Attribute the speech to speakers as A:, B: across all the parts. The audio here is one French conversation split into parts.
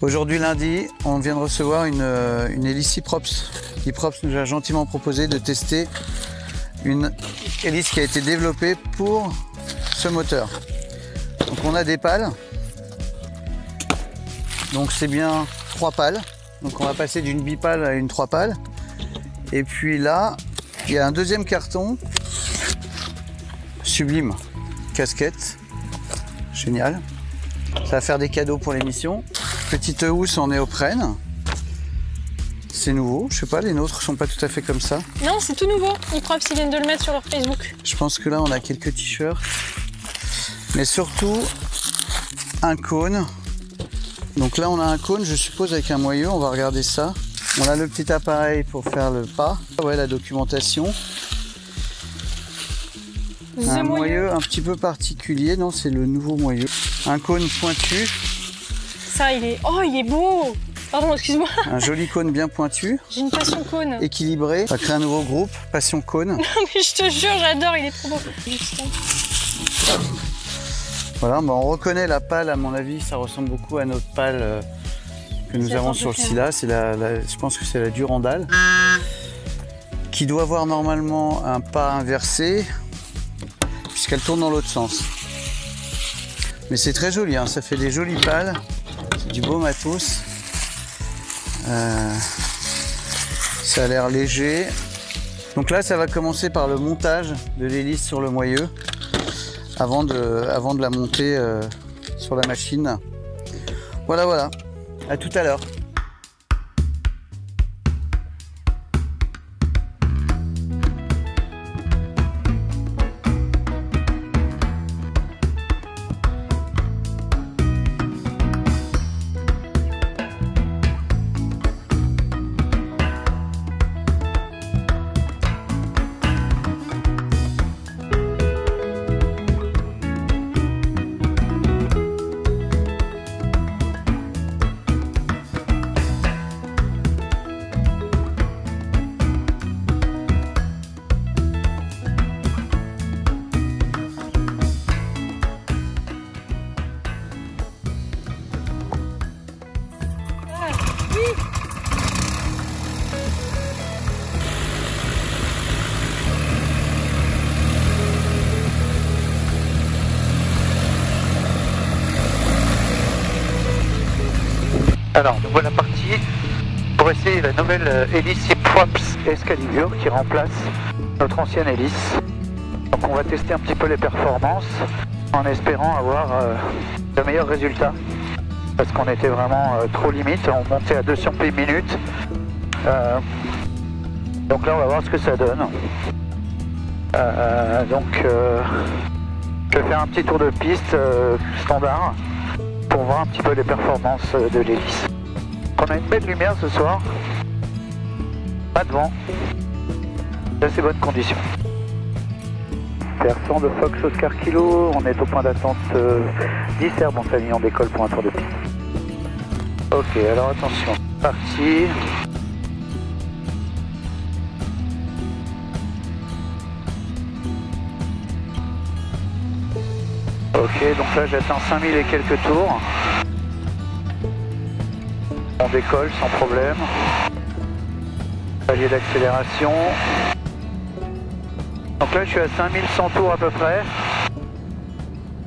A: Aujourd'hui lundi, on vient de recevoir une hélice Iprops. Iprops nous a gentiment proposé de tester une hélice qui a été développée pour ce moteur. Donc on a des pales, donc c'est bien 3 pales. Donc on va passer d'une bipale à une 3 pales. Et puis là, il y a un deuxième carton, sublime, casquette, génial. Ça va faire des cadeaux pour l'émission. Petite housse en néoprène. C'est nouveau, je sais pas, les nôtres sont pas tout à fait comme ça.
B: Non, c'est tout nouveau. Iprops, ils viennent de le mettre sur leur Facebook.
A: Je pense que là, on a quelques t-shirts. Mais surtout, un cône. Donc là, on a un cône, je suppose, avec un moyeu. On va regarder ça. On a le petit appareil pour faire le pas. Ouais, la documentation. Un moyeu un petit peu particulier. Non, c'est le nouveau moyeu. Un cône pointu.
B: Ça, il est... Oh, il est beau! Pardon, excuse-moi.
A: Un joli cône bien pointu.
B: J'ai une passion cône.
A: Équilibré. On va créer un nouveau groupe, Passion Cône.
B: Mais je te jure, j'adore, il est trop beau.
A: Voilà, bah on reconnaît la pale, à mon avis, ça ressemble beaucoup à notre pale que nous avons sur le Scylla. Je pense que c'est la Durandal. Qui doit avoir normalement un pas inversé, puisqu'elle tourne dans l'autre sens. Mais c'est très joli, hein, ça fait des jolies pales. C'est du beau matos. Ça a l'air léger. Donc là, ça va commencer par le montage de l'hélice sur le moyeu avant de la monter sur la machine. Voilà, voilà. À tout à l'heure. Alors, nous voilà partis pour essayer la nouvelle hélice Iprops Excalibur qui remplace notre ancienne hélice. Donc on va tester un petit peu les performances en espérant avoir de meilleurs résultats. Parce qu'on était vraiment trop limite, on montait à 200 pieds minute. Donc là on va voir ce que ça donne. Je vais faire un petit tour de piste standard pour voir un petit peu les performances de l'hélice. On a une belle lumière ce soir, pas de vent, d'assez bonnes conditions. Versant de Fox Oscar Kilo, on est au point d'attente 10 herbes en s'alignant d'école pour un tour de piste. Ok, alors attention, parti. Ok, donc là j'atteins 5000 et quelques tours. On décolle sans problème. Palier d'accélération. Donc là je suis à 5100 tours à peu près.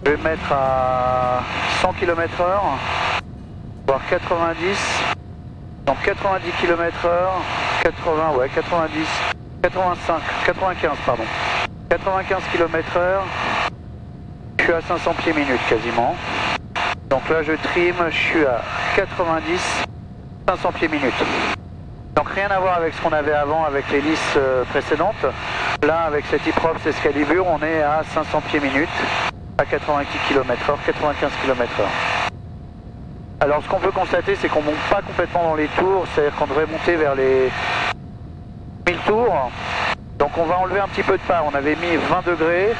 A: Je vais me mettre à 100 km/h, voire 90. Donc 90 km/h, 80, ouais 90, 85, 95 pardon. 95 km/h. Je suis à 500 pieds minute quasiment. Donc là je trim, je suis à 90, 500 pieds minute. Donc rien à voir avec ce qu'on avait avant avec l'hélice précédente. Là avec cette Iprops Excalibur on est à 500 pieds minute, à 90 km/h, 95 km/h. Alors ce qu'on peut constater c'est qu'on monte pas complètement dans les tours, c'est-à-dire qu'on devrait monter vers les 1000 tours. Donc on va enlever un petit peu de pas, on avait mis 20 degrés.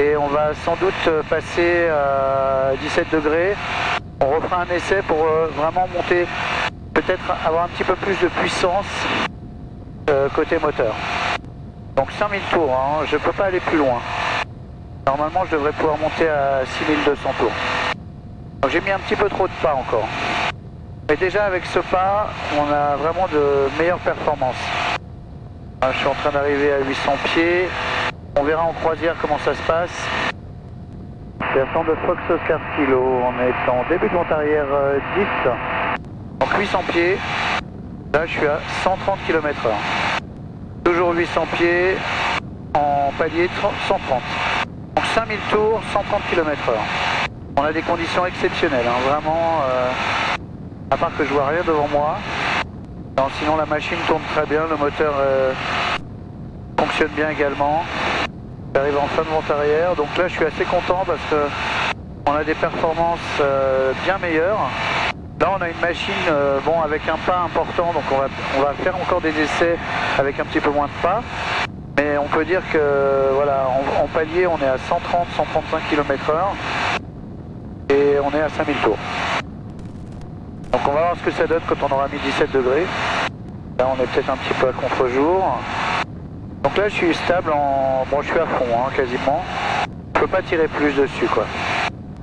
A: Et on va sans doute passer à 17 degrés. On refera un essai pour vraiment monter, peut-être avoir un petit peu plus de puissance côté moteur. Donc 5000 tours, hein, je ne peux pas aller plus loin. Normalement je devrais pouvoir monter à 6200 tours. J'ai mis un petit peu trop de pas encore. Mais déjà avec ce pas, on a vraiment de meilleures performances. Je suis en train d'arriver à 800 pieds. On verra en croisière comment ça se passe. Versant de Fox Oscar Kilo, on est en début de monte arrière 10. Donc 800 pieds. Là je suis à 130 km/h. Toujours 800 pieds en palier 130. Donc 5000 tours, 130 km/h. On a des conditions exceptionnelles, hein, vraiment, à part que je vois rien devant moi. Non, sinon la machine tourne très bien, le moteur fonctionne bien également. J'arrive en fin de monte arrière, donc là je suis assez content parce que on a des performances bien meilleures. Là on a une machine bon, avec un pas important, donc on va faire encore des essais avec un petit peu moins de pas. Mais on peut dire que voilà, en palier on est à 130-135 km/h et on est à 5000 tours. Donc on va voir ce que ça donne quand on aura mis 17 degrés. Là on est peut-être un petit peu à contre-jour. Donc là je suis stable en... Bon je suis à fond hein, quasiment. Je peux pas tirer plus dessus quoi.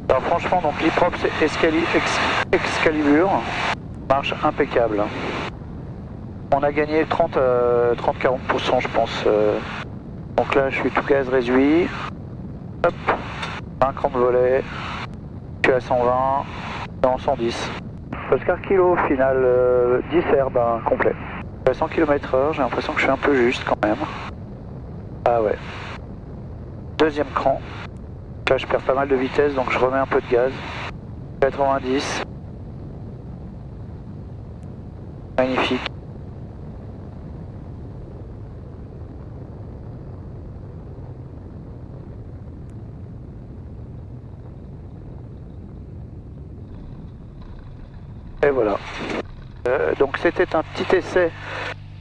A: Alors franchement donc l'E-Props Excalibur marche impeccable. On a gagné 30-40% je pense. Donc là je suis tout gaz réduit. Hop, un cran de volet. Je suis à 120, dans 110. Oscar Kilo final 10 herbes complet. À 100 km/h, j'ai l'impression que je suis un peu juste quand même. Ah ouais. Deuxième cran. Là je perds pas mal de vitesse donc je remets un peu de gaz. 90. Magnifique. Et voilà. Donc c'était un petit essai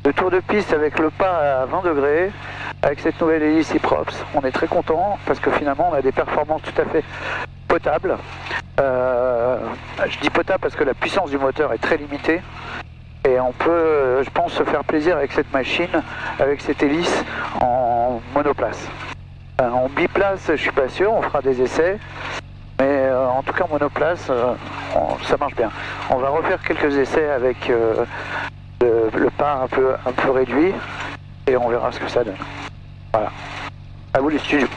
A: de tour de piste avec le pas à 20 degrés, avec cette nouvelle hélice E-Props. On est très content parce que finalement on a des performances tout à fait potables. Je dis potable parce que la puissance du moteur est très limitée. Et on peut, je pense, se faire plaisir avec cette machine, avec cette hélice en monoplace. En biplace, je suis pas sûr, on fera des essais. Mais en tout cas en monoplace, ça marche bien. On va refaire quelques essais avec le pas un peu réduit et on verra ce que ça donne. Voilà. À vous les studios.